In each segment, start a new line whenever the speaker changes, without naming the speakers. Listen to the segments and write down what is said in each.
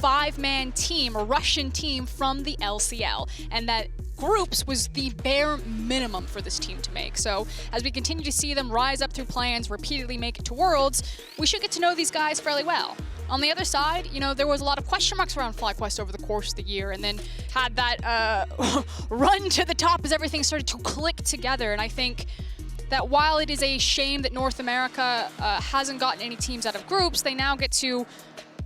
5-man team, a Russian team from the LCL, and that groups was the bare minimum for this team to make. So as we continue to see them rise up through play-ins, repeatedly make it to Worlds, we should get to know these guys fairly well. On the other side, you know, there was a lot of question marks around FlyQuest over the course of the year, and then had that run to the top as everything started to click together. And I think that while it is a shame that North America hasn't gotten any teams out of groups, they now get to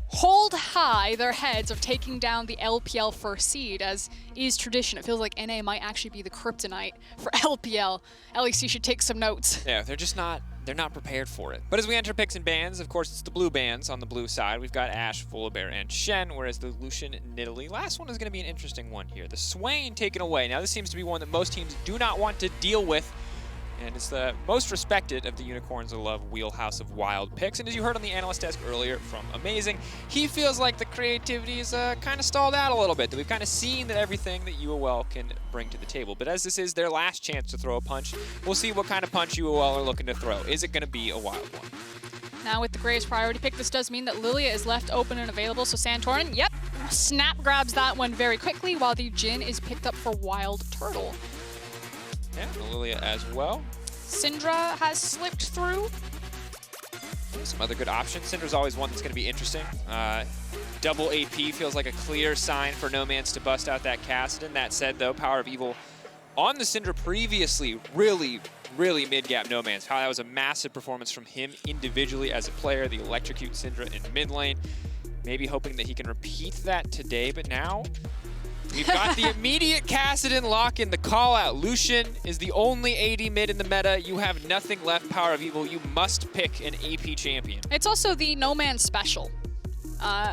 hold high their heads of taking down the LPL first seed, as is tradition. It feels like NA might actually be the kryptonite for LPL. LEC should take some notes.
Yeah, they're not prepared for it. But as we enter picks and bans, of course, it's the blue bans on the blue side. We've got Ashe, Volibear, and Shen, whereas the Lucian, Nidalee. Last one is going to be an interesting one here. The Swain taken away. Now, this seems to be one that most teams do not want to deal with, and it's the most respected of the Unicorns of Love wheelhouse of wild picks. And as you heard on the analyst desk earlier from Amazing, he feels like the creativity is kind of stalled out a little bit, that we've kind of seen that everything that UOL can bring to the table. But as this is their last chance to throw a punch, we'll see what kind of punch UOL are looking to throw. Is it going to be a wild one?
Now with the Graves priority pick, this does mean that Lilia is left open and available, so Santorin, yep, snap grabs that one very quickly, while the Jhin is picked up for Wild Turtle.
Yeah, Lilia as well.
Syndra has slipped through.
Some other good options. Syndra's always one that's going to be interesting. Double AP feels like a clear sign for Nomance to bust out that Kassadin. That said, though, Power of Evil on the Syndra previously really mid-gap Nomance. How that was a massive performance from him individually as a player. The electrocute Syndra in mid lane. Maybe hoping that he can repeat that today, but now we've got the immediate Kassadin lock in, the call out. Lucian is the only AD mid in the meta. You have nothing left, Power of Evil. You must pick an AP champion.
It's also the No Man special.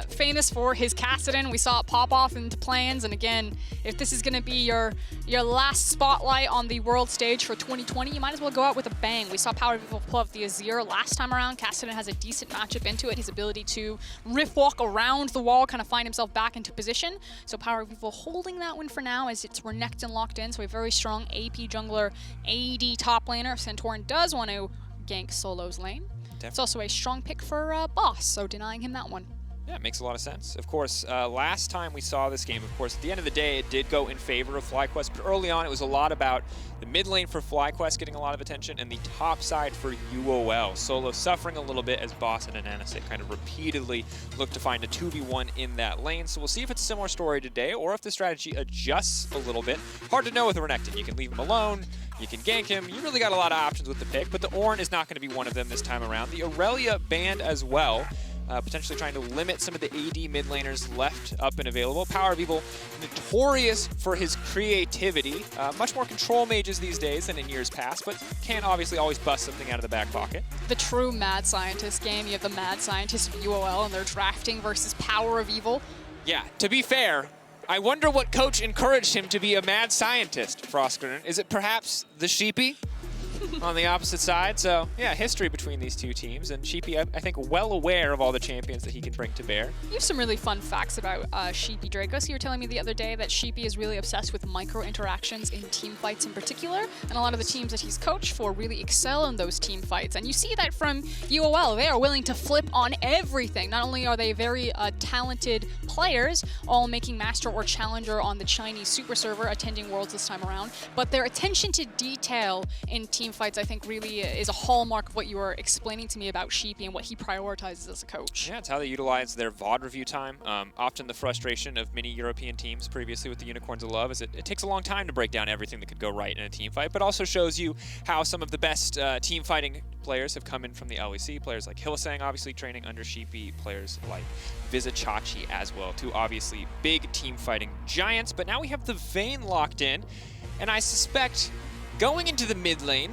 Famous for his Kassadin. We saw it pop off into plans, and again, if this is going to be your last spotlight on the world stage for 2020, you might as well go out with a bang. We saw Power of Evil pull up the Azir last time around. Kassadin has a decent matchup into it. His ability to riff walk around the wall, kind of find himself back into position. So Power of Evil holding that one for now, as we're necked and locked in. So a very strong AP jungler, AD top laner. Santorin does want to gank Solo's lane. Definitely. It's also a strong pick for Boss, so denying him that one.
Yeah, it makes a lot of sense. Of course, last time we saw this game, of course, at the end of the day, it did go in favor of FlyQuest, but early on it was a lot about the mid lane for FlyQuest getting a lot of attention and the top side for UOL. Solo suffering a little bit as Boss and Ananasik kind of repeatedly look to find a 2v1 in that lane. So we'll see if it's a similar story today or if the strategy adjusts a little bit. Hard to know with Renekton. You can leave him alone, you can gank him. You really got a lot of options with the pick, but the Ornn is not going to be one of them this time around. The Aurelia banned as well. Potentially trying to limit some of the AD mid laners left up and available. Power of Evil, notorious for his creativity. Much more control mages these days than in years past, but can obviously always bust something out of the back pocket.
The true mad scientist game. You have the mad scientist of UOL and they're drafting versus Power of Evil.
Yeah, to be fair, I wonder what coach encouraged him to be a mad scientist, Frostgren. Is it perhaps the Sheepy? On the opposite side. So yeah, history between these two teams, and Sheepy, I think, well aware of all the champions that he can bring to bear.
You have some really fun facts about Sheepy, Draco. So you were telling me the other day that Sheepy is really obsessed with micro interactions in team fights in particular, and a lot of the teams that he's coached for really excel in those team fights. And you see that from UOL. They are willing to flip on everything. Not only are they very talented players, all making Master or Challenger on the Chinese Super Server, attending Worlds this time around, but their attention to detail in team fights, I think, really is a hallmark of what you were explaining to me about Sheepy and what he prioritizes as a coach.
Yeah, it's how they utilize their VOD review time. Often the frustration of many European teams previously with the Unicorns of Love is it takes a long time to break down everything that could go right in a team fight, but also shows you how some of the best team fighting players have come in from the LEC. Players like Hylissang, obviously training under Sheepy. Players like Vizichachi as well, two obviously big team fighting giants. But now we have the Vayne locked in, and I suspect going into the mid lane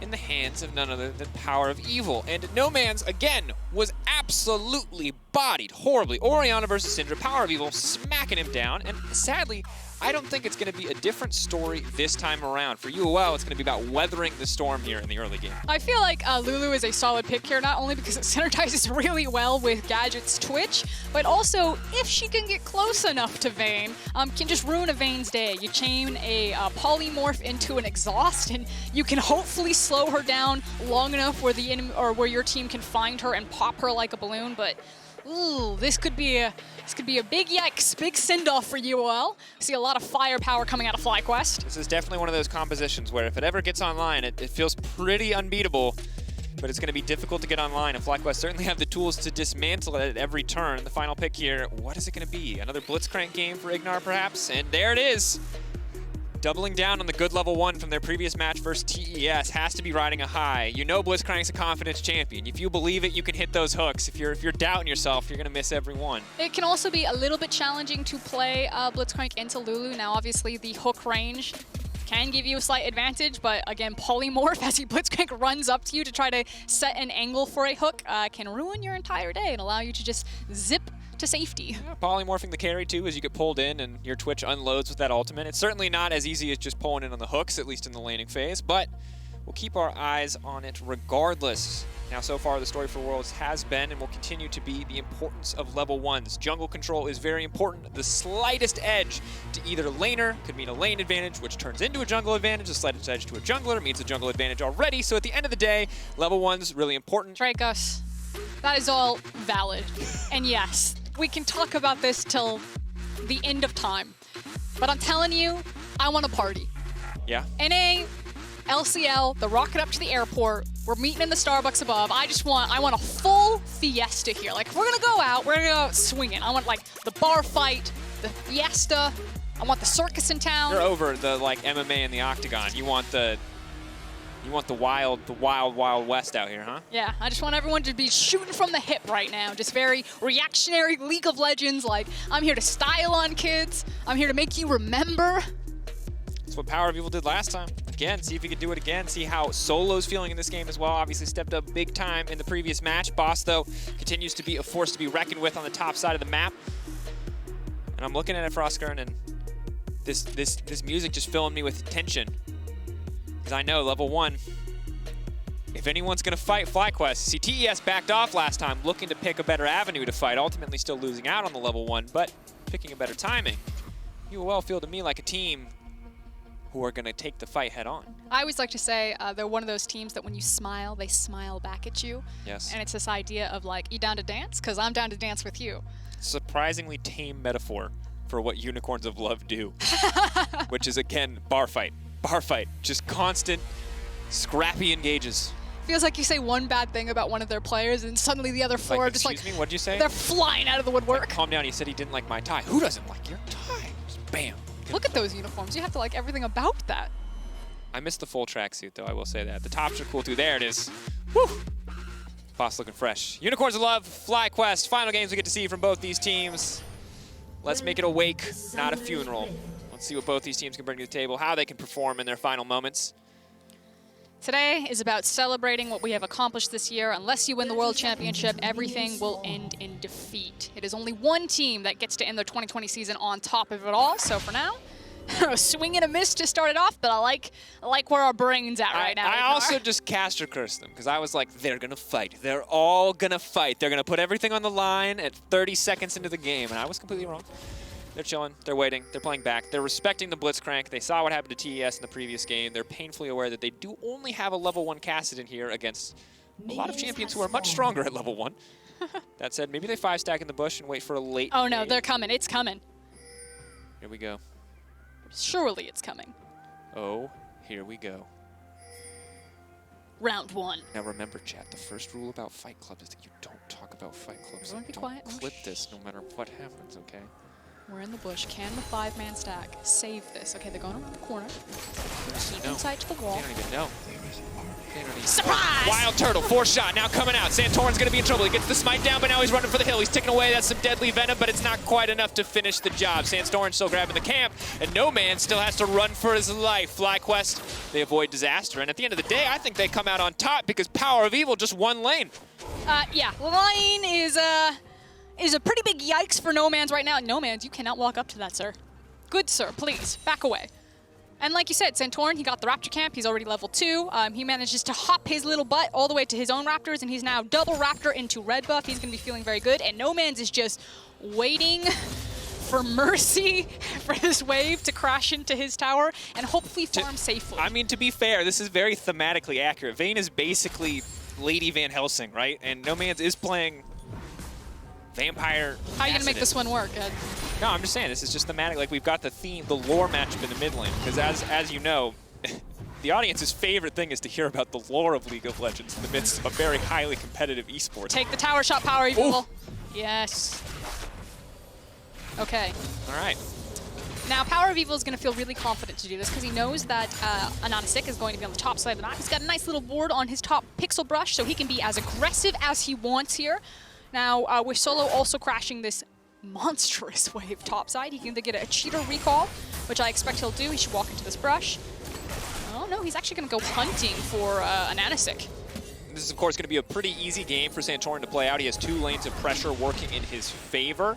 in the hands of none other than Power of Evil. And Nomance, again, was absolutely bodied horribly. Orianna versus Syndra, Power of Evil smacking him down, and sadly, I don't think it's going to be a different story this time around. For UOL, it's going to be about weathering the storm here in the early game.
I feel like Lulu is a solid pick here, not only because it synergizes really well with Gadget's Twitch, but also if she can get close enough to Vayne, can just ruin a Vayne's day. You chain a polymorph into an exhaust, and you can hopefully slow her down long enough where the where your team can find her and pop her like a balloon, but Ooh, this could be a big yikes, big send-off for UOL. See a lot of firepower coming out of FlyQuest.
This is definitely one of those compositions where if it ever gets online, it feels pretty unbeatable, but it's going to be difficult to get online, and FlyQuest certainly have the tools to dismantle it at every turn. The final pick here, what is it going to be? Another Blitzcrank game for Ignar, perhaps? And there it is. Doubling down on the good level 1 from their previous match versus TES has to be riding a high. You know Blitzcrank's a confidence champion. If you believe it, you can hit those hooks. If you're doubting yourself, you're gonna miss every one.
It can also be a little bit challenging to play Blitzcrank into Lulu. Now, obviously, the hook range can give you a slight advantage, but again, Polymorph, as he Blitzcrank runs up to you to try to set an angle for a hook, can ruin your entire day and allow you to just zip to safety.
Yeah, polymorphing the carry too as you get pulled in and your Twitch unloads with that ultimate. It's certainly not as easy as just pulling in on the hooks, at least in the laning phase, but we'll keep our eyes on it regardless. Now, so far, the story for Worlds has been and will continue to be the importance of level 1s. Jungle control is very important. The slightest edge to either laner could mean a lane advantage, which turns into a jungle advantage. The slightest edge to a jungler means a jungle advantage already. So at the end of the day, level 1's really important.
Dracos, that is all valid. And yes, we can talk about this till the end of time. But I'm telling you, I want to party.
Yeah.
NA, LCL, the rocket up to the airport. We're meeting in the Starbucks above. I want a full fiesta here. Like, if we're gonna go out, we're gonna go out swinging. I want like the bar fight, the fiesta. I want the circus in town.
You're over the like MMA and the octagon. You want the wild west out here, huh?
Yeah, I just want everyone to be shooting from the hip right now. Just very reactionary League of Legends. Like, I'm here to style on kids. I'm here to make you remember.
That's what Power of Evil did last time. Again, see if he could do it again. See how Solo's feeling in this game as well. Obviously stepped up big time in the previous match. Boss, though, continues to be a force to be reckoned with on the top side of the map. And I'm looking at it, Frostkern, and this music just filling me with tension. Because I know level 1, if anyone's going to fight FlyQuest, see TES backed off last time, looking to pick a better avenue to fight, ultimately still losing out on the level 1, but picking a better timing. UOL feel to me like a team who are going to take the fight head on.
I always like to say they're one of those teams that when you smile, they smile back at you.
Yes.
And it's this idea of like, you down to dance? Because I'm down to dance with you.
Surprisingly tame metaphor for what Unicorns of Love do, which is, again, bar fight. Bar fight. Just constant, scrappy engages.
Feels like you say one bad thing about one of their players and suddenly the other four are just like,
excuse me, what'd you say?
They're flying out of the woodwork.
Like, calm down, he said he didn't like my tie. Who doesn't like your tie? Just bam.
Look at those uniforms. You have to like everything about that.
I missed the full tracksuit, though, I will say that. The tops are cool, too. There it is. Woo! Boss looking fresh. Unicorns of Love, FlyQuest. Final games we get to see from both these teams. Let's make it a wake, not a funeral. Let's see what both these teams can bring to the table, how they can perform in their final moments.
Today is about celebrating what we have accomplished this year. Unless you win the World Championship, everything will end in defeat. It is only one team that gets to end their 2020 season on top of it all. So for now, swing and a miss to start it off, but I like where our brain's at right now.
I also just caster cursed them because I was like, they're going to fight. They're all going to fight. They're going to put everything on the line at 30 seconds into the game, and I was completely wrong. They're chilling, they're waiting, they're playing back. They're respecting the Blitzcrank. They saw what happened to TES in the previous game. They're painfully aware that they do only have a level 1 Cassidon here against a lot of champions who are much stronger at level 1. That said, maybe they 5-stack in the bush and wait for a late
Oh no,
game.
they're coming, it's coming.
Here we go.
Surely it's coming.
Oh, here we go.
Round 1.
Now remember, chat, the first rule about Fight Club is that you don't talk about Fight Clubs.
Everyone be
Don't
quiet.
clip this no matter what happens, okay?
We're in the bush. Can the 5-man stack save this? Okay, they're going over the corner. Keep
No.
inside to the wall.
They don't even know. They don't even
Surprise!
Wild Turtle, 4-shot, now coming out. Santorin's gonna be in trouble. He gets the smite down, but now he's running for the hill. He's ticking away. That's some deadly venom, but it's not quite enough to finish the job. Santorin still grabbing the camp, and No Man still has to run for his life. FlyQuest, they avoid disaster, and at the end of the day, I think they come out on top because Power of Evil just won lane.
Yeah, lane is a pretty big yikes for No Man's right now. No Man's, you cannot walk up to that, sir. Good sir, please, back away. And like you said, Santorin, he got the Raptor camp. He's already level 2. He manages to hop his little butt all the way to his own Raptors, and he's now double Raptor into red buff. He's going to be feeling very good. And No Man's is just waiting for mercy for this wave to crash into his tower and hopefully farm safely.
I mean, to be fair, this is very thematically accurate. Vayne is basically Lady Van Helsing, right? And No Man's is playing vampire.
How are you gonna make this one work, Ed?
No, I'm just saying, this is just thematic. Like, we've got the theme, the lore matchup in the mid lane. Because as you know, the audience's favorite thing is to hear about the lore of League of Legends in the midst of a very highly competitive esports.
Take the tower shot, Power Evil. Yes. Okay.
All right.
Now, Power of Evil is going to feel really confident to do this because he knows that Anonasik is going to be on the top side of the map. He's got a nice little ward on his top pixel brush, so he can be as aggressive as he wants here. Now, with Solo also crashing this monstrous wave topside, he can either get a cheater recall, which I expect he'll do. He should walk into this brush. Oh no, he's actually going to go hunting for Anonasik.
This is, of course, going to be a pretty easy game for Santorin to play out. He has 2 lanes of pressure working in his favor.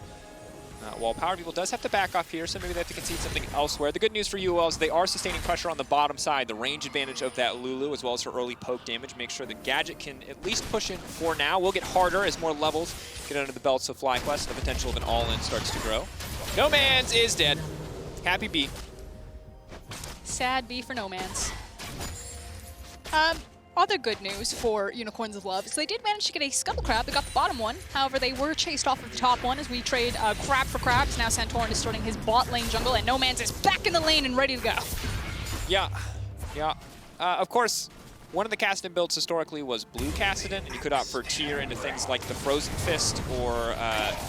While Power of Evil does have to back off here, so maybe they have to concede something elsewhere. The good news for UOL is they are sustaining pressure on the bottom side. The range advantage of that Lulu, as well as her early poke damage, makes sure the Gadget can at least push in for now. Will get harder as more levels get under the belts of FlyQuest. The potential of an all-in starts to grow. No Man's is dead. Happy B.
Sad B for No Man's. Other good news for Unicorns of Love is they did manage to get a Scuttle Crab. They got the bottom one. However, they were chased off of the top one as we trade Crab for Crabs. Now Santorin is starting his bot lane jungle, and No Man's is back in the lane and ready to go.
Yeah. Of course, one of the Kassadin builds historically was blue Kassadin, and you could opt for tier into things like the Frozen Fist or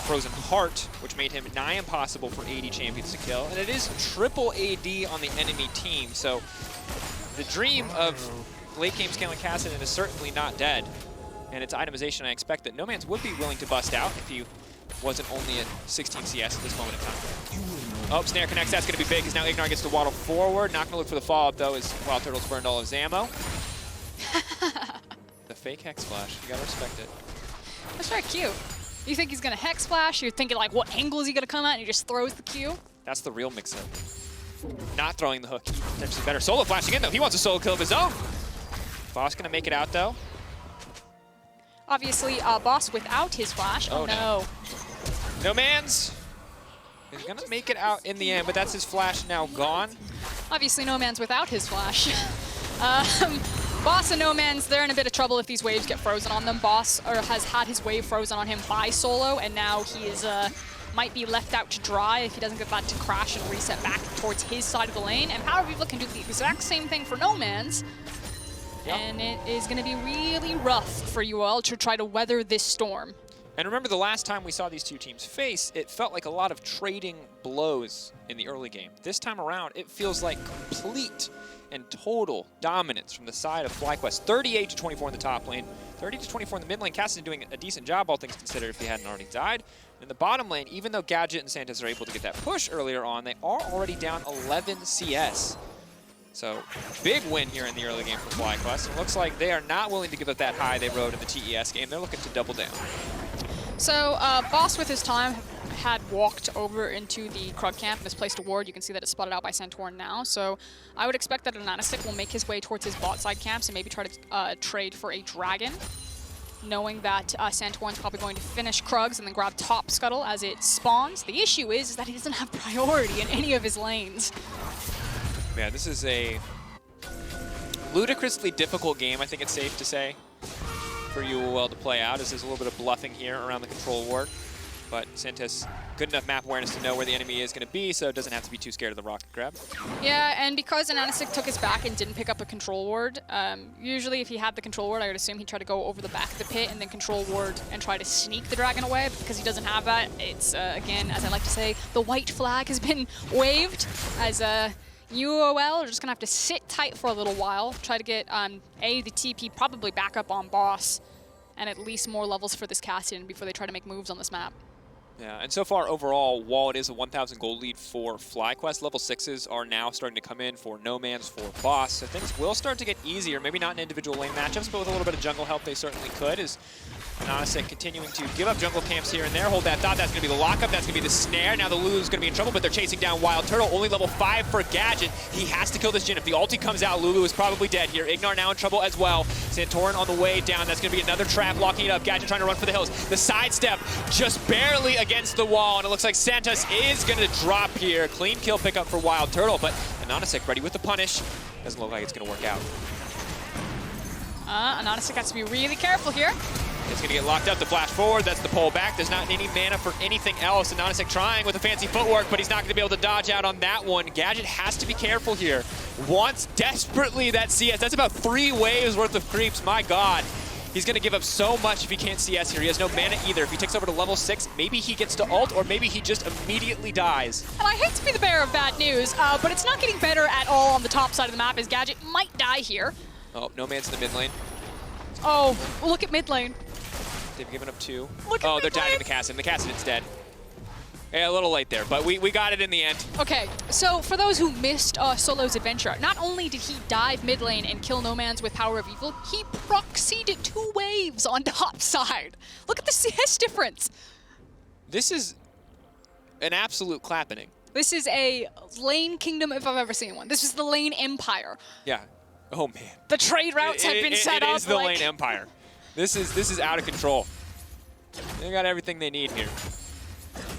Frozen Heart, which made him nigh impossible for AD champions to kill. And it is triple AD on the enemy team, so the dream of late game scaling Kassadin is certainly not dead, and its itemization, I expect that No Man's would be willing to bust out if he wasn't only at 16 CS at this moment in time. Oh, Snare connects, that's going to be big, because now Ignar gets to waddle forward. Not going to look for the follow-up, though, as Wild Turtle's burned all of his ammo. The fake Hex Flash, you got to respect it.
That's very cute. You think he's going to Hex Flash, you're thinking, like, what angle is he going to come at, and he just throws the Q?
That's the real mix-up. Not throwing the hook, potentially better. Solo flashing in, though. He wants a solo kill of his own. Boss gonna make it out though.
Obviously, Boss without his flash. Oh no.
No Man's is gonna make it out in the end, but that's his flash now gone.
Obviously, No Man's without his flash. Boss and No Man's, they're in a bit of trouble if these waves get frozen on them. Boss has had his wave frozen on him by Solo, and now he is might be left out to dry if he doesn't get that to crash and reset back towards his side of the lane. And Power of Evil can do the exact same thing for No Man's. Yep. And it is going to be really rough for UOL to try to weather this storm.
And remember, the last time we saw these two teams face, it felt like a lot of trading blows in the early game. This time around, it feels like complete and total dominance from the side of FlyQuest. 38-24 in the top lane, 30-24 in the mid lane. Kassadin doing a decent job, all things considered, if he hadn't already died. In the bottom lane, even though Gadget and Santos are able to get that push earlier on, they are already down 11 CS. So, big win here in the early game for FlyQuest. It looks like they are not willing to give up that high they rode in the TES game. They're looking to double down.
So, Boss with his time had walked over into the Krug camp and has placed a ward. You can see that it's spotted out by Santorin now. So, I would expect that Anonasik will make his way towards his bot side camps and maybe try to trade for a dragon, knowing that Santorin's probably going to finish Krugs and then grab top Scuttle as it spawns. The issue is that he doesn't have priority in any of his lanes.
Yeah, this is a ludicrously difficult game, I think it's safe to say, for UOL to play out, as there's a little bit of bluffing here around the control ward. But Santos, good enough map awareness to know where the enemy is going to be, so it doesn't have to be too scared of the rocket grab.
Yeah, and because Anonasik took his back and didn't pick up a control ward, usually if he had the control ward, I would assume he'd try to go over the back of the pit and then control ward and try to sneak the dragon away. But because he doesn't have that, it's, again, as I like to say, the white flag has been waved as UOL are just going to have to sit tight for a little while, try to get, the TP probably back up on Boss, and at least more levels for this Kassadin before they try to make moves on this map.
Yeah, and so far overall, while it is a 1,000 gold lead for FlyQuest, level 6s are now starting to come in for No Man's, for Boss. So things will start to get easier, maybe not in individual lane matchups, but with a little bit of jungle help they certainly could, as Anonasik continuing to give up jungle camps here and there. Hold that thought, that's going to be the lockup, that's going to be the snare. Now the Lulu's going to be in trouble, but they're chasing down Wild Turtle. Only level 5 for Gadget. He has to kill this Jhin. If the ulti comes out, Lulu is probably dead here. Ignar now in trouble as well. Santorin on the way down. That's going to be another trap locking it up. Gadget trying to run for the hills. The sidestep just barely against the wall, and it looks like Santos is going to drop here. Clean kill pickup for Wild Turtle, but Anonasik ready with the punish. Doesn't look like it's going to work out.
Anonasik has to be really careful here.
It's going to get locked up. The flash forward, that's the pull back. There's not any mana for anything else. And Nanisek trying with a fancy footwork, but he's not going to be able to dodge out on that one. Gadget has to be careful here. Wants desperately that CS. That's about 3 waves worth of creeps. My God. He's going to give up so much if he can't CS here. He has no mana either. If he takes over to level 6, maybe he gets to ult, or maybe he just immediately dies.
And I hate to be the bearer of bad news, but it's not getting better at all on the top side of the map, as Gadget might die here.
Oh, no man's in the mid lane.
Oh, look at mid lane.
They've given up 2.
Look at
oh, they're
mid lane.
diving the Kassadin. The Kassadin's dead. Yeah, a little late there, but we got it in the end.
Okay, so for those who missed Solo's adventure, not only did he dive mid lane and kill Nomans with Power of Evil, he proxied 2 waves on top side. Look at the CS difference.
This is an absolute clapping.
This is a lane kingdom if I've ever seen one. This is the lane empire.
Yeah. Oh man.
The trade routes have been set up.
It is the lane empire. This is out of control. They got everything they need here.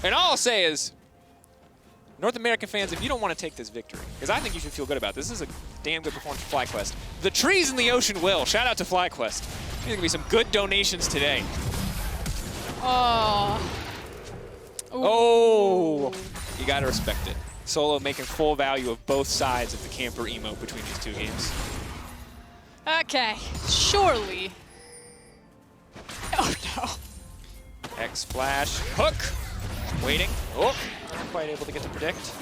And all I'll say is, North American fans, if you don't want to take this victory, because I think you should feel good about this. This is a damn good performance for FlyQuest. The trees in the ocean will. Shout out to FlyQuest. There's going to be some good donations today.
Oh.
Oh. You got to respect it. Solo making full value of both sides of the camper emote between these 2 games.
Okay, surely. Oh no.
X flash, hook. Waiting. Oh, not quite able to get to predict.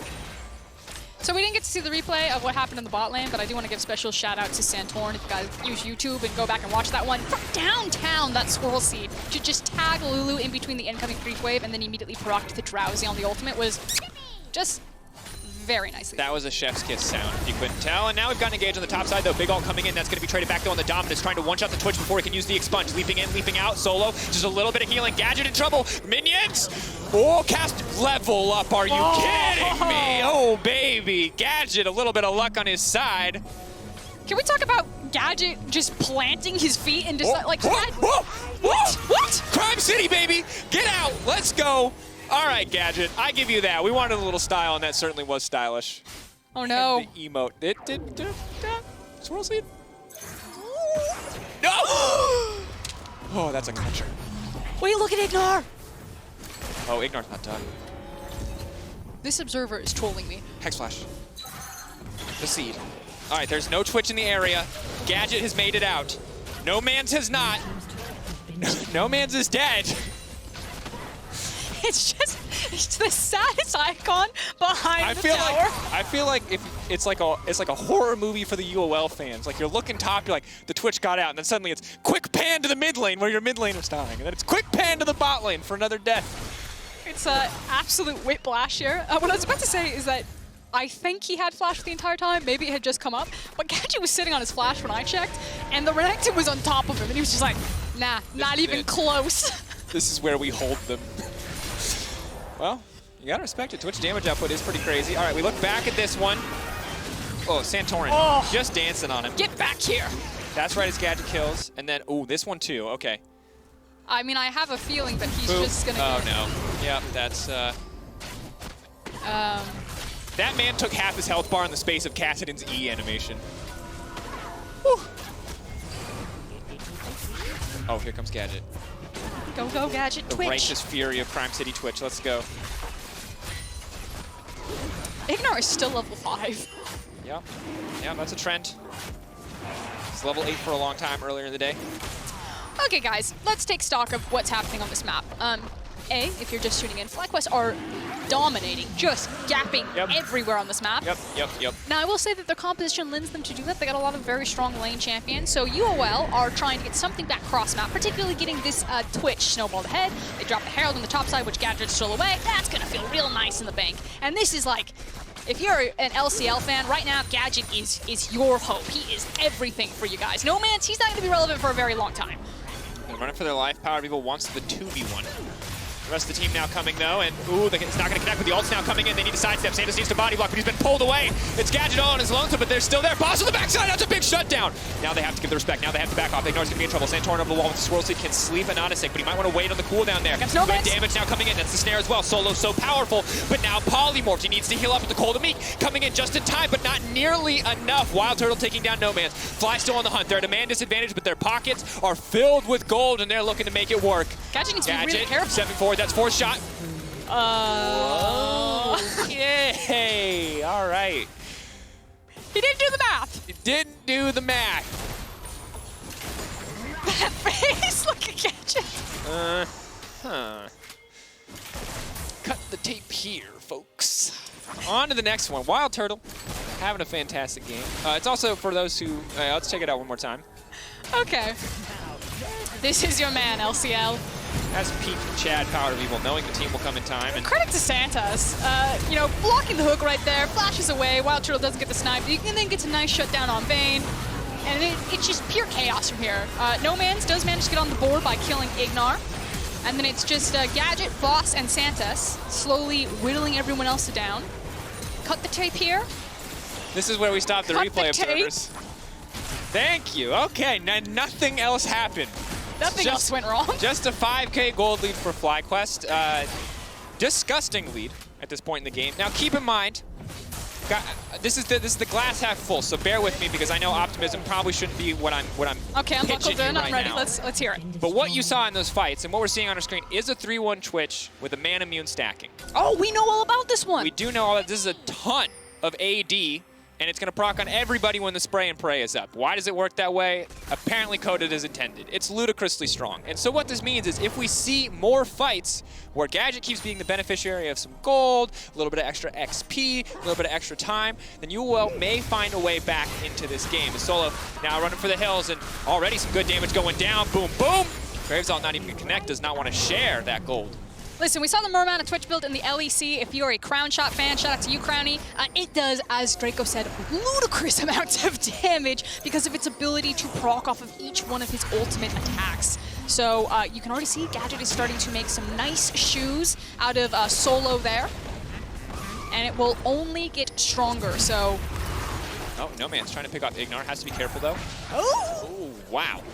So we didn't get to see the replay of what happened in the bot lane, but I do want to give a special shout out to Santorn. If you guys use YouTube and go back and watch that one, from downtown, that Swirl Seed to just tag Lulu in between the incoming creep wave and then immediately proc the Drowsy on the ultimate was just very nicely.
That was a chef's kiss sound, if you couldn't tell. And now we've got an engage on the top side, though. Big ult coming in. That's going to be traded back, though, on the Dominus, trying to one-shot the Twitch before he can use the expunge. Leaping in, leaping out. Solo, just a little bit of healing. Gadget in trouble. Minions! Oh, cast level up. Are you kidding me? Oh, baby. Gadget, a little bit of luck on his side.
Can we talk about Gadget just planting his feet and just like...
What? Crime City, baby! Get out! Let's go! All right, Gadget, I give you that. We wanted a little style, and that certainly was stylish.
Oh, no.
And the emote. It did Swirl Seed? No! Oh, that's a clutcher.
Wait, look at Ignore!
Oh, Ignore's not done.
This observer is trolling me.
Hex Flash. The seed. All right, there's no Twitch in the area. Gadget has made it out. No Man's has not. No Man's is dead.
It's the saddest icon behind the tower.
I feel like if it's like a horror movie for the UOL fans. Like you're looking top, you're like the Twitch got out, and then suddenly it's quick pan to the mid lane where your mid laner's dying, and then it's quick pan to the bot lane for another death.
It's an absolute whiplash here. What I was about to say is that I think he had flash the entire time. Maybe it had just come up, but Gadget was sitting on his flash when I checked, and the Renekton was on top of him, and he was just like, nah, not even close.
This is where we hold them. Well, you gotta respect it. Twitch damage output is pretty crazy. All right, we look back at this one. Oh, Santorin, just dancing on him.
Get back here.
That's right, his Gadget kills. And then, ooh, this one too, okay.
I mean, I have a feeling that he's
Boop.
just gonna
Oh, no. Yep, that's, That man took half his health bar in the space of Kassadin's E animation. Whew. Oh, here comes Gadget.
Go, go, Gadget,
The
Twitch.
righteous fury of Crime City Twitch. Let's go.
Ignore is still level 5.
Yeah, that's a trend. It's level 8 for a long time earlier in the day.
Okay, guys, let's take stock of what's happening on this map. If you're just tuning in, FlyQuest are dominating, just gapping everywhere on this map.
Yep.
Now, I will say that their composition lends them to do that. They got a lot of very strong lane champions, so UOL are trying to get something back cross-map, particularly getting this Twitch snowballed ahead. They drop the Herald on the top side, which Gadget's still away. That's going to feel real nice in the bank. And this is like, if you're an LCL fan, right now, Gadget is your hope. He is everything for you guys. No Man's, he's not going to be relevant for a very long time.
They're running for their life. Power of Evil wants the 2v1. The rest of the team now coming though, and ooh, it's not going to connect with the ults now coming in. They need to sidestep. Santos needs to body block, but he's been pulled away. It's Gadget all on his lonesome, but they're still there. Boss on the backside, that's a big shutdown. Now they have to give the respect. Now they have to back off. Ignor's going to be in trouble. Santorin over the wall with the swirl seed can sleep and not a sick, but he might want to wait on the cooldown there. Good damage now coming in. That's the snare as well. Solo so powerful, but now polymorphed. He needs to heal up with the Cold of Meek coming in just in time, but not nearly enough. Wild Turtle taking down No Man's. Fly still on the hunt. They're at a man disadvantage, but their pockets are filled with gold, and they're looking to make it work.
Gadget needs to be really careful.
Stepping forward. That's fourth shot. Okay, all right.
He didn't do the math.
He didn't do the math.
That face, look at Gadget.
Cut the tape here, folks. On to the next one. Wild Turtle, having a fantastic game. It's also for those who, let's check it out one more time.
Okay. This is your man, LCL.
That's peak Chad, Power of Evil, knowing the team will come in time. And
credit to Santos. You know, blocking the hook right there, flashes away. Wild Turtle doesn't get the snipe, and then gets a nice shutdown on Vayne. And it's just pure chaos from here. No Man's does manage to get on the board by killing Ignar. And then it's just Gadget, Boss, and Santos slowly whittling everyone else down. Cut the tape here.
This is where we stop the replay observers. Thank you. Okay, now nothing else happened.
Nothing else went wrong.
Just a 5K gold lead for FlyQuest. Disgusting lead at this point in the game. Now keep in mind, this is the glass half full, so bear with me because I know optimism probably shouldn't be what I'm
okay, I'm buckled in, I'm ready.
Now.
Let's hear it.
But what you saw in those fights and what we're seeing on our screen is a 3-1 Twitch with a man immune stacking.
Oh, we know all about this one.
We do know all that. This is a ton of AD, and it's going to proc on everybody when the spray and pray is up. Why does it work that way? Apparently coded as intended. It's ludicrously strong. And so what this means is if we see more fights where Gadget keeps being the beneficiary of some gold, a little bit of extra XP, a little bit of extra time, then UOL may find a way back into this game. The Solo now running for the hills, and already some good damage going down. Boom, boom! Gravesalt not even going to connect, does not want to share that gold.
Listen, we saw the Merman of Twitch build in the LEC. If you're a Crown Shot fan, shout out to you, Crowny. It does, as Draco said, ludicrous amounts of damage because of its ability to proc off of each one of his ultimate attacks. So you can already see Gadget is starting to make some nice shoes out of Solo there. And it will only get stronger, so...
Oh, No Man's trying to pick off Ignar. Has to be careful, though.
Oh!
Wow.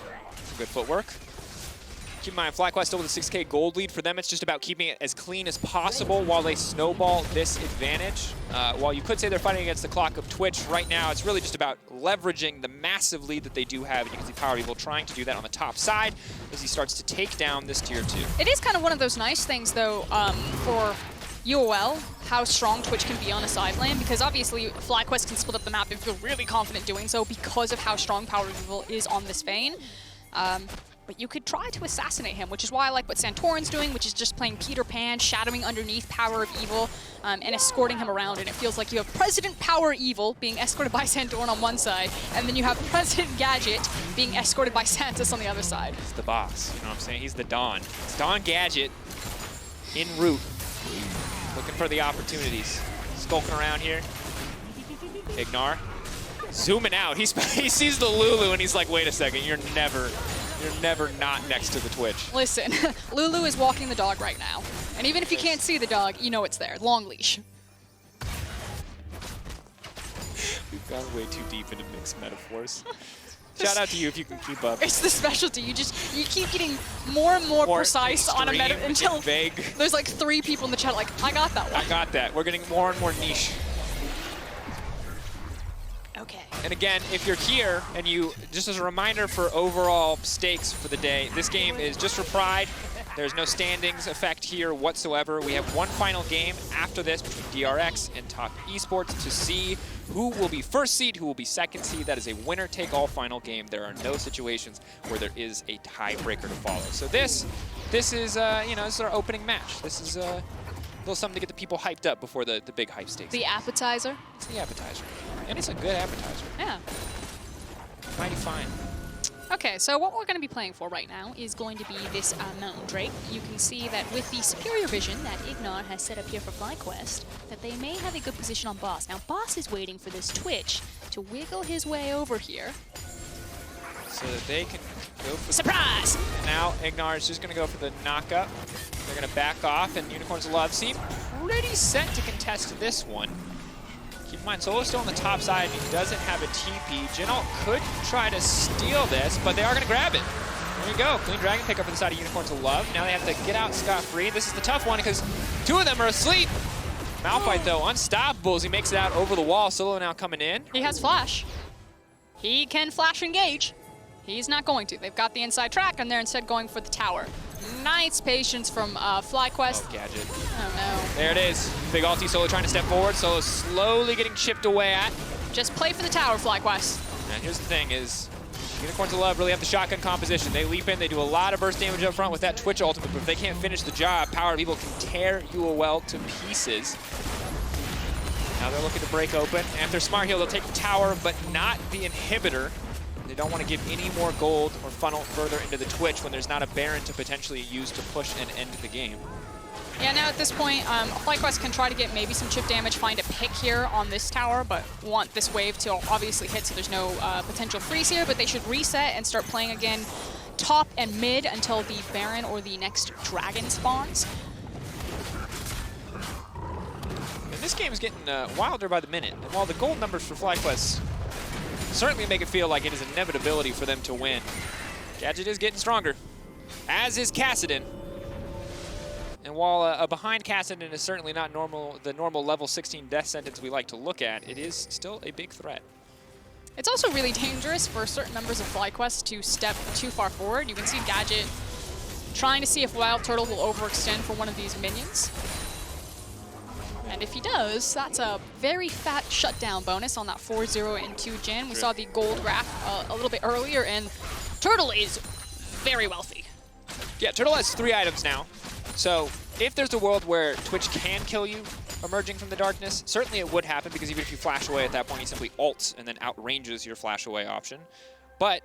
Good footwork. Keep in mind, FlyQuest still with a 6K gold lead. For them, it's just about keeping it as clean as possible while they snowball this advantage. While you could say they're fighting against the clock of Twitch, right now it's really just about leveraging the massive lead that they do have. And you can see Power Evil trying to do that on the top side as he starts to take down this tier 2.
It is kind of one of those nice things, though, for UOL, how strong Twitch can be on a side lane, because obviously FlyQuest can split up the map if you're really confident doing so because of how strong Power Evil is on this Vayne. But you could try to assassinate him, which is why I like what Santorin's doing, which is just playing Peter Pan, shadowing underneath Power of Evil, and escorting him around. And it feels like you have President Power Evil being escorted by Santorin on one side, and then you have President Gadget being escorted by Santos on the other side.
He's the boss, you know what I'm saying? He's the Don. It's Don Gadget en route, looking for the opportunities. Skulking around here. Ignar. Zooming out. He sees the Lulu, and he's like, wait a second, you're never not next to the Twitch.
Listen, Lulu is walking the dog right now. And even if you can't see the dog, you know it's there. Long leash.
We've gone way too deep into mixed metaphors. Shout out to you if you can keep up.
It's the specialty. You keep getting more and more precise on a meta until
vague.
There's like 3 people in the chat like, I got that one.
I got that. We're getting more and more niche.
Okay.
And again, if you're here and you, just as a reminder for overall stakes for the day, this game is just for pride. There's no standings effect here whatsoever. We have one final game after this between DRX and Top eSports to see who will be first seed, who will be second seed. That is a winner-take-all final game. There are no situations where there is a tiebreaker to follow. So this is, you know, this is our opening match. This is a little something to get the people hyped up before the big hype stakes.
The appetizer?
It's the appetizer. And it's a good appetizer.
Yeah.
Mighty fine.
Okay, so what we're going to be playing for right now is going to be this Mountain Drake. You can see that with the superior vision that Ignar has set up here for FlyQuest, that they may have a good position on Boss. Now, Boss is waiting for this Twitch to wiggle his way over here.
So that they can go for...
Surprise!
Now, Ignar is just going to go for the knockup. They're going to back off, and Unicorns of Love seem pretty set to contest this one. Keep in mind, Solo's still on the top side, and he doesn't have a TP. Jinalt could try to steal this, but they are going to grab it. There you go. Clean Dragon pick up for the side of Unicorns of Love. Now they have to get out scot-free. This is the tough one because two of them are asleep. Malphite, though, unstoppable as he makes it out over the wall. Solo now coming in.
He has flash. He can flash engage. He's not going to. They've got the inside track, and they're instead going for the tower. Nice patience from FlyQuest.
Oh, Gadget.
Oh, no.
There it is. Big ulti, Solo trying to step forward. Solo slowly getting chipped away at.
Just play for the tower, FlyQuest.
And here's the thing is, Unicorns of Love really have the shotgun composition. They leap in, they do a lot of burst damage up front with that Twitch ultimate, but if they can't finish the job, Power of Evil can tear UOL to pieces. Now they're looking to break open, and if they're smart here, they'll take the tower, but not the inhibitor. They don't want to give any more gold or funnel further into the Twitch when there's not a Baron to potentially use to push and end the game.
Yeah, now at this point, FlyQuest can try to get maybe some chip damage, find a pick here on this tower, but want this wave to obviously hit, so there's no potential freeze here, but they should reset and start playing again top and mid until the Baron or the next Dragon spawns.
And this game is getting wilder by the minute, and while the gold numbers for FlyQuest certainly make it feel like it is an inevitability for them to win, Gadget is getting stronger, as is Kassadin. And while a behind Kassadin is certainly not the normal level 16 death sentence we like to look at, it is still a big threat.
It's also really dangerous for certain members of FlyQuest to step too far forward. You can see Gadget trying to see if Wild Turtle will overextend for one of these minions. And if he does, that's a very fat shutdown bonus on that 4-0 into Jin. We saw the gold graph a little bit earlier, and Turtle is very wealthy.
Yeah, Turtle has 3 items now. So if there's a world where Twitch can kill you emerging from the darkness, certainly it would happen because even if you flash away at that point, he simply ults and then outranges your flash away option. But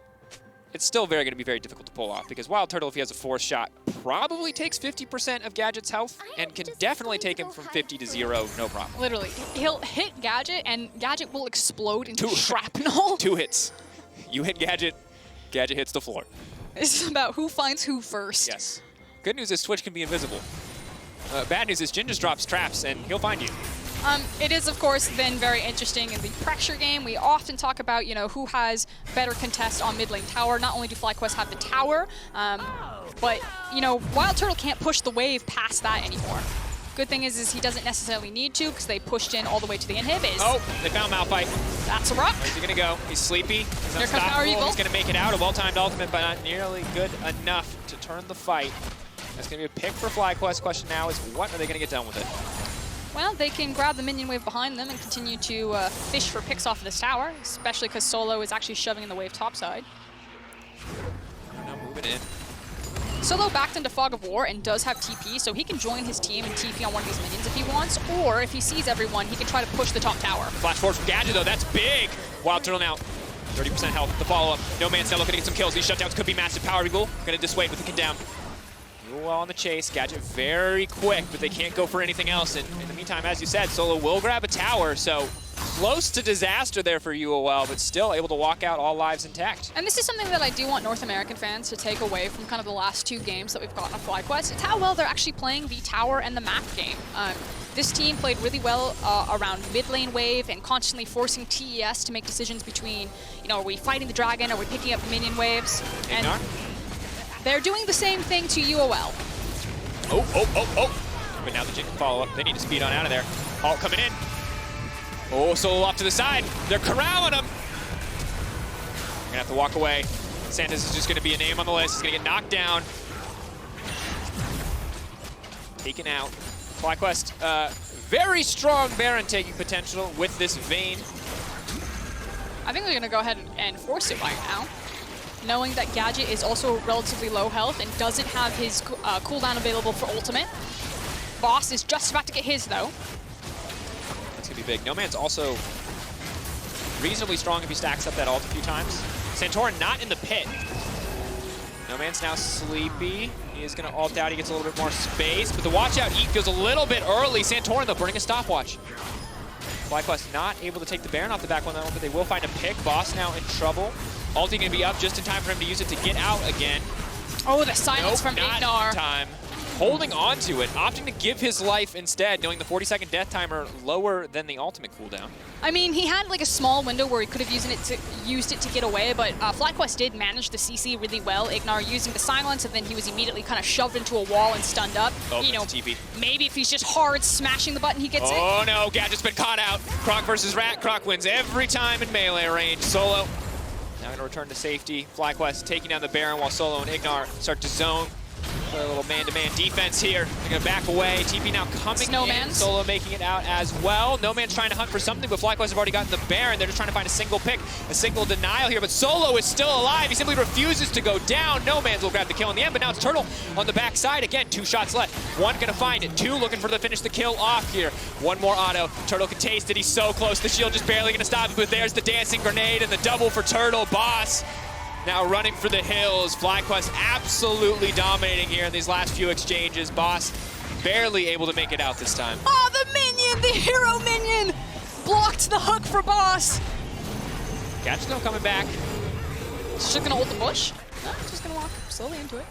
it's still going to be very difficult to pull off because Wild Turtle, if he has a force shot, probably takes 50% of Gadget's health and can definitely take him from 50 to 0, no problem.
Literally. He'll hit Gadget and Gadget will explode into shrapnel.
2 hits. You hit Gadget, Gadget hits the floor.
This is about who finds who first.
Yes. Good news is Twitch can be invisible. Bad news is Jin just drops traps and he'll find you.
It is, of course, then very interesting in the pressure game. We often talk about, who has better contest on mid lane tower. Not only do FlyQuest have the tower, but, Wild Turtle can't push the wave past that anymore. Good thing is he doesn't necessarily need to because they pushed in all the way to the inhib.
Oh, they found Malphite.
That's a rock.
Where's he gonna go? He's sleepy. He's
Here comes Power Evil.
He's gonna make it out. A well-timed ultimate, but not nearly good enough to turn the fight. That's gonna be a pick for FlyQuest. Question now is, what are they gonna get done with it?
Well, they can grab the minion wave behind them and continue to fish for picks off of this tower, especially because Solo is actually shoving in the wave topside.
Now moving in.
Solo backed into Fog of War and does have TP, so he can join his team and TP on one of these minions if he wants, or if he sees everyone, he can try to push the top tower.
Flash forward from Gadget, though. That's big. Wild Turtle now. 30% health. The follow-up. No Man's now looking to get some kills. These shutdowns could be massive. Power Evil going to dissuade with the condemn. UOL on the chase. Gadget very quick, but they can't go for anything else. And in the meantime, as you said, Solo will grab a tower, so close to disaster there for UOL, but still able to walk out all lives intact.
And this is something that I do want North American fans to take away from kind of the last 2 games that we've gotten on FlyQuest. It's how well they're actually playing the tower and the map game. This team played really well around mid lane wave and constantly forcing TES to make decisions between, are we fighting the dragon, are we picking up minion waves? And they're doing the same thing to UOL.
Oh. But now the Jin can follow up. They need to speed on out of there. Ult coming in. Oh, Solo off to the side. They're corralling him. They're gonna have to walk away. Santos is just gonna be a name on the list. He's gonna get knocked down. Taken out. FlyQuest, very strong Baron taking potential with this Vayne.
I think they're gonna go ahead and force it right now, knowing that Gadget is also relatively low health and doesn't have his cooldown available for ultimate. Boss is just about to get his, though.
That's gonna be big. No Man's also reasonably strong if he stacks up that ult a few times. Santorin not in the pit. No Man's now sleepy. He is gonna ult out, he gets a little bit more space, but the watch out eat feels a little bit early. Santorin though, burning a stopwatch. FlyQuest not able to take the Baron off the back one, but they will find a pick. Boss now in trouble. Ulti gonna be up just in time for him to use it to get out again.
Oh, the silence from
not
Ignar.
in time. holding on to it, opting to give his life instead, knowing the 40-second death timer lower than the ultimate cooldown.
I mean, he had like a small window where he could have used it to get away, but FlyQuest did manage the CC really well. Ignar using the silence, and then he was immediately kind of shoved into a wall and stunned up.
Oh,
you know,
TP.
Maybe if he's just hard smashing the button, he gets it.
Oh no, Gadget's been caught out. Croc versus Rat. Croc wins every time in melee range. Solo now gonna return to safety. FlyQuest taking down the Baron while Solo and Ignar start to zone. Play a little man-to-man defense here. They're gonna back away. TP now coming in. Solo making it out as well. No Man's trying to hunt for something, but FlyQuest have already gotten the Baron. They're just trying to find a single pick, a single denial here, but Solo is still alive. He simply refuses to go down. No Man's will grab the kill in the end, but now it's Turtle on the backside. Again, 2 shots left. 1 gonna find it. 2 looking for the finish the kill off here. 1 more auto. Turtle can taste it. He's so close. The shield just barely gonna stop it, but there's the dancing grenade and the double for Turtle. Boss now running for the hills. FlyQuest absolutely dominating here in these last few exchanges. Boss barely able to make it out this time.
Oh, the minion, the hero minion, blocked the hook for Boss.
Gadget's still coming back.
She's just gonna hold the bush. No, just gonna walk slowly into it.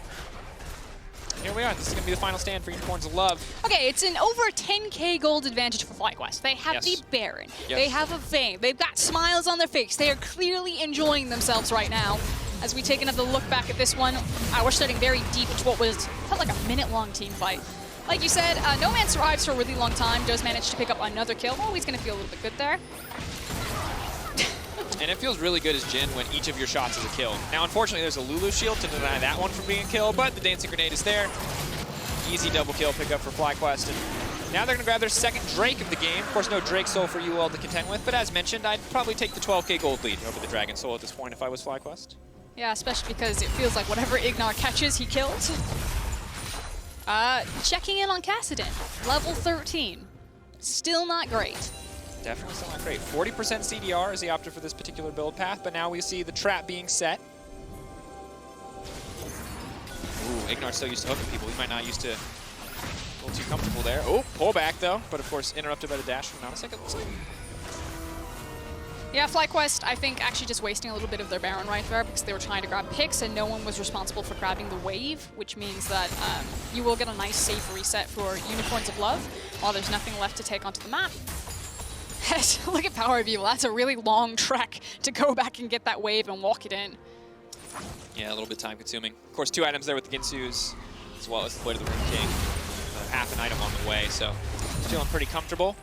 Here we are. This is gonna be the final stand for Unicorns of Love.
Okay, it's an over 10k gold advantage for FlyQuest. They have the Baron. They have a Vayne. They've got smiles on their face. They are clearly enjoying themselves right now. As we take another look back at this one, we're starting very deep into what felt like a minute-long team fight. Like you said, No Man survives for a really long time, does manage to pick up another kill. Always going to feel a little bit good there.
And it feels really good as Jin when each of your shots is a kill. Now, unfortunately, there's a Lulu shield to deny that one from being a kill, but the dancing grenade is there. Easy double kill pickup for FlyQuest. And now they're going to grab their second Drake of the game. Of course, no Drake Soul for UOL to contend with, but as mentioned, I'd probably take the 12k gold lead over the Dragon Soul at this point if I was FlyQuest.
Yeah, especially because it feels like whatever Ignar catches, he kills. Checking in on Kassadin, level 13. Still not great.
Definitely still not great. 40% CDR is the option for this particular build path, but now we see the trap being set. Ooh, Ignar's so used to hooking people. He might not used to a little too comfortable there. Oh, pull back though, but of course interrupted by the dash from Nanosek, it looks like.
Yeah, FlyQuest, I think, actually just wasting a little bit of their Baron right there because they were trying to grab picks and no one was responsible for grabbing the wave, which means that you will get a nice safe reset for Unicorns of Love while there's nothing left to take onto the map. Look at Power of Evil. That's a really long trek to go back and get that wave and walk it in.
Yeah, a little bit time consuming. Of course, 2 items there with the Ginsus, as well as the Blade of the Rune King. Half an item on the way, so feeling pretty comfortable.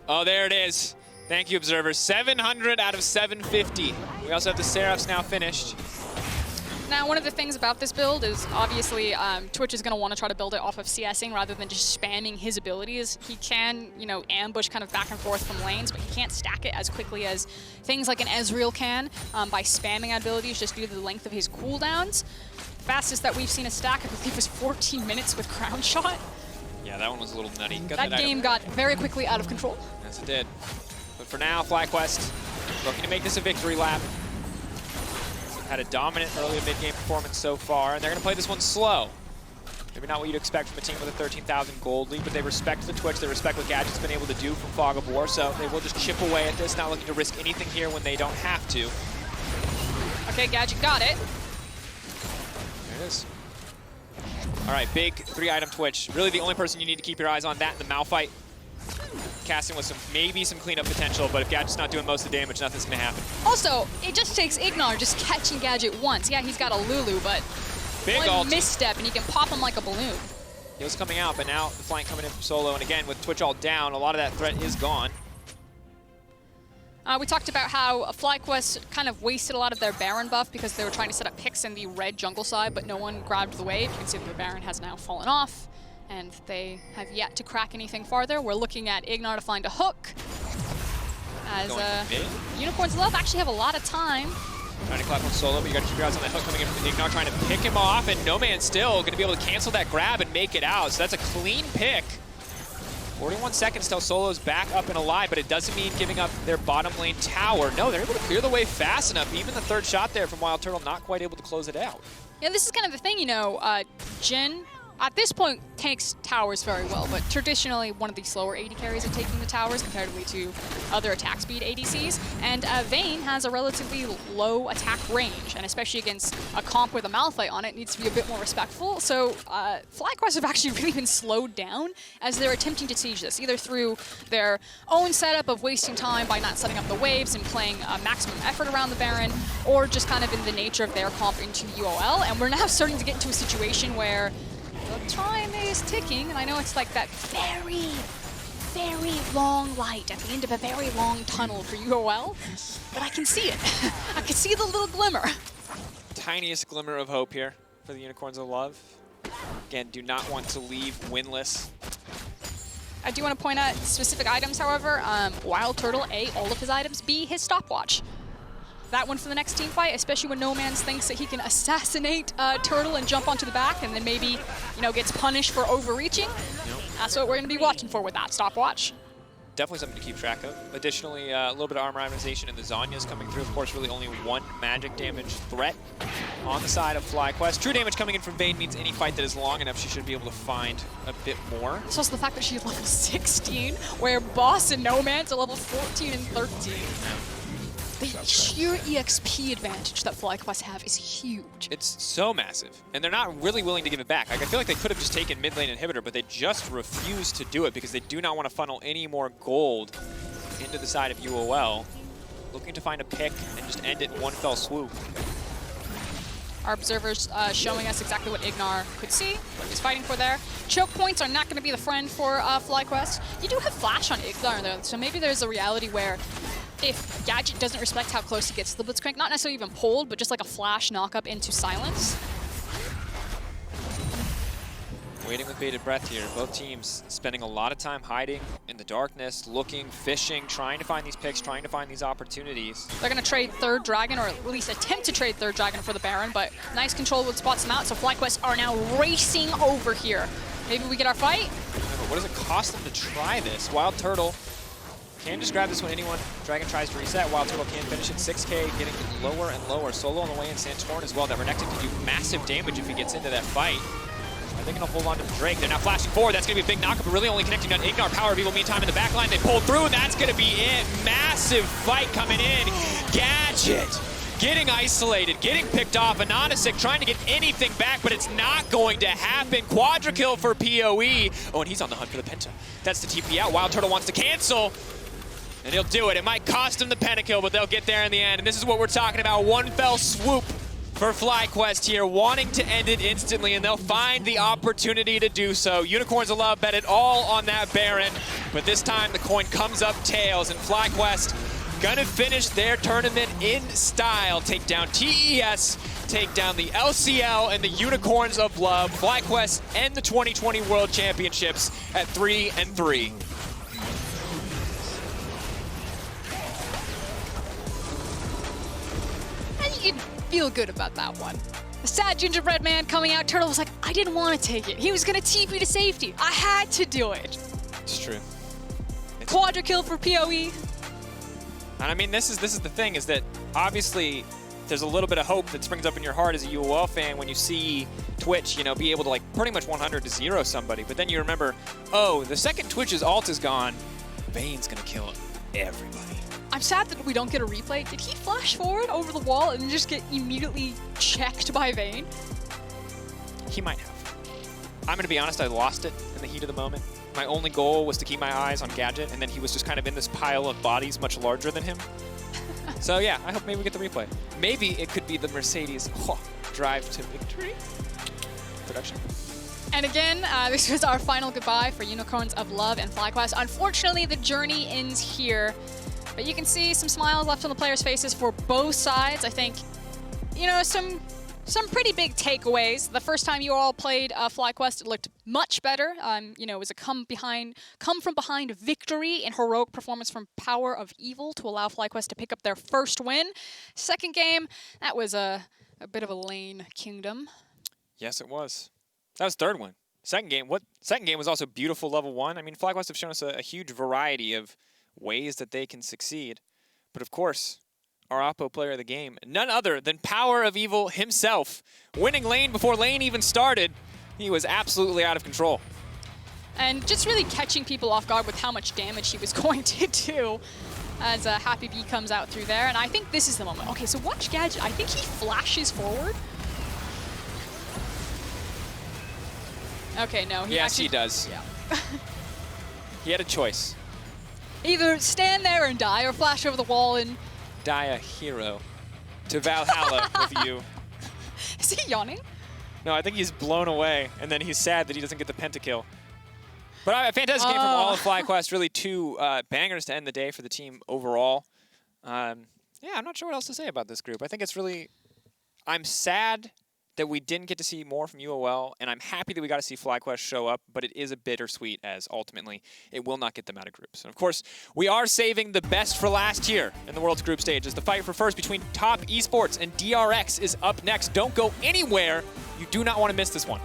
Oh, there it is. Thank you, observers. 700 out of 750. We also have the Seraphs now finished.
Now, one of the things about this build is obviously Twitch is going to want to try to build it off of CSing rather than just spamming his abilities. He can, you know, ambush kind of back and forth from lanes, but he can't stack it as quickly as things like an Ezreal can by spamming abilities just due to the length of his cooldowns. The fastest that we've seen a stack, I believe, was 14 minutes with Crown Shot.
Yeah, that one was a little nutty.
That game got very quickly out of control.
Yes, it did. But for now, FlyQuest looking to make this a victory lap. Had a dominant early and mid-game performance so far, and they're going to play this one slow. Maybe not what you'd expect from a team with a 13,000 gold lead, but they respect the Twitch, they respect what Gadget's been able to do from Fog of War, so they will just chip away at this, not looking to risk anything here when they don't have to.
Okay, Gadget got it.
There it is. All right, big 3-item Twitch. Really the only person you need to keep your eyes on, that and the Malphite. Casting with maybe some cleanup potential, but if Gadget's not doing most of the damage, nothing's gonna happen.
Also, it just takes Ignar just catching Gadget once. Yeah, he's got a Lulu, but one misstep and he can pop him like a balloon.
He was coming out, but now the flank coming in from Solo, and again, with Twitch all down, a lot of that threat is gone.
We talked about how FlyQuest kind of wasted a lot of their Baron buff because they were trying to set up picks in the red jungle side, but no one grabbed the wave. You can see that the Baron has now fallen off, and they have yet to crack anything farther. We're looking at Ignar to find a hook. As Unicorns of Love actually have a lot of time.
Trying to clap on Solo, but you got to keep your eyes on that hook coming in from Ignar, trying to pick him off, and No Man's still going to be able to cancel that grab and make it out. So that's a clean pick. 41 seconds till Solo's back up and alive, but it doesn't mean giving up their bottom lane tower. No, they're able to clear the way fast enough. Even the third shot there from Wild Turtle, not quite able to close it out.
Yeah, this is kind of the thing, you know, Jin At this point, takes towers very well, but traditionally one of the slower AD carries at taking the towers comparatively to other attack speed ADCs. And Vayne has a relatively low attack range, and especially against a comp with a Malphite on it, needs to be a bit more respectful. So FlyQuest have actually really been slowed down as they're attempting to siege this, either through their own setup of wasting time by not setting up the waves and playing maximum effort around the Baron, or just kind of in the nature of their comp into UOL. And we're now starting to get into a situation where the time is ticking, and I know it's like that very, very long light at the end of a very long tunnel for UOL, but I can see it. I can see the little glimmer.
Tiniest glimmer of hope here for the Unicorns of Love. Again, do not want to leave winless.
I do want to point out specific items, however. Wild Turtle, A, all of his items, B, his stopwatch. That one for the next team fight, especially when No Man's thinks that he can assassinate Turtle and jump onto the back and then maybe, you know, gets punished for overreaching. Yep. That's what we're going to be watching for with that stopwatch.
Definitely something to keep track of. Additionally, a little bit of armor optimization and the Zhonya's coming through. Of course, really only one magic damage threat on the side of FlyQuest. True damage coming in from Vayne means any fight that is long enough, she should be able to find a bit more.
It's also the fact that she's level 16, where Boss and No Man's are level 14 and 13. The sheer EXP advantage that FlyQuest have is huge.
It's so massive, and they're not really willing to give it back. Like, I feel like they could have just taken mid lane inhibitor, but they just refuse to do it because they do not want to funnel any more gold into the side of UOL. Looking to find a pick and just end it in one fell swoop.
Our observers showing us exactly what Ignar could see, what he's fighting for there. Choke points are not going to be the friend for FlyQuest. You do have flash on Ignar though, so maybe there's a reality where if Gadget doesn't respect how close he gets to the Blitzcrank, not necessarily even pulled, but just like a flash knock-up into silence.
Waiting with bated breath here. Both teams spending a lot of time hiding in the darkness, looking, fishing, trying to find these picks, trying to find these opportunities.
They're going to trade third dragon, or at least attempt to trade third dragon for the Baron, but nice control would spots them out, so FlyQuest are now racing over here. Maybe we get our fight?
Remember, what does it cost them to try this? Wild Turtle can just grab this when anyone. Dragon tries to reset. Wild Turtle can finish at 6K, getting lower and lower. Solo on the way in Santorn as well. That Renekton can do massive damage if he gets into that fight. Are they going to hold on to Drake? They're now flashing forward. That's going to be a big knockup, but really only connecting on Ignar. Power of Evil meantime in the back line. They pulled through, and that's going to be it. Massive fight coming in. Gadget getting isolated, getting picked off. Anonisic trying to get anything back, but it's not going to happen. Quadra kill for PoE. Oh, and he's on the hunt for the Penta. That's the TP out. Wild Turtle wants to cancel. And he'll do it. It might cost him the pentakill, but they'll get there in the end. And this is what we're talking about. One fell swoop for FlyQuest here, wanting to end it instantly, and they'll find the opportunity to do so. Unicorns of Love bet it all on that Baron, but this time the coin comes up tails, and FlyQuest gonna finish their tournament in style. Take down TES, take down the LCL and the Unicorns of Love. FlyQuest end the 2020 World Championships at 3-3.
You feel good about that one. The sad gingerbread man coming out, Turtle was like, I didn't want to take it. He was going to TP to safety. I had to do it.
It's true.
Quadra kill for PoE.
And I mean, this is the thing, is that obviously there's a little bit of hope that springs up in your heart as a UOL fan when you see Twitch, you know, be able to like pretty much 100 to 0 somebody. But then you remember, oh, the second Twitch's ult is gone, Vayne's going to kill everybody.
I'm sad that we don't get a replay. Did he flash forward over the wall and just get immediately checked by Vayne?
He might have. I'm going to be honest, I lost it in the heat of the moment. My only goal was to keep my eyes on Gadget, and then he was just kind of in this pile of bodies much larger than him. So yeah, I hope maybe we get the replay. Maybe it could be the Mercedes drive to victory production.
And again, this was our final goodbye for Unicorns of Love and FlyQuest. Unfortunately, the journey ends here. But you can see some smiles left on the players' faces for both sides. I think, you know, some pretty big takeaways. The first time you all played FlyQuest, it looked much better. You know, it was a come from behind victory and heroic performance from Power of Evil to allow FlyQuest to pick up their first win. Second game, that was a bit of a lane kingdom.
Yes, it was. That was third one. Second game was also beautiful level 1. I mean, FlyQuest have shown us a huge variety of ways that they can succeed. But of course, our Oppo player of the game, none other than Power of Evil himself, winning lane before lane even started. He was absolutely out of control.
And just really catching people off guard with how much damage he was going to do as Happy Bee comes out through there. And I think this is the moment. Okay, so watch Gadget. I think he flashes forward. Okay, no.
He does.
Yeah.
He had a choice.
Either stand there and die or flash over the wall and...
Die a hero to Valhalla with you.
Is he yawning?
No, I think he's blown away, and then he's sad that he doesn't get the pentakill. But a fantastic game from all of FlyQuest. Really 2 bangers to end the day for the team overall. Yeah, I'm not sure what else to say about this group. I think it's really... I'm sad that we didn't get to see more from UOL, and I'm happy that we got to see FlyQuest show up, but it is a bittersweet as ultimately it will not get them out of groups. And of course, we are saving the best for last year in the World's group stage as the fight for first between Top eSports and DRX is up next. Don't go anywhere. You do not want to miss this one.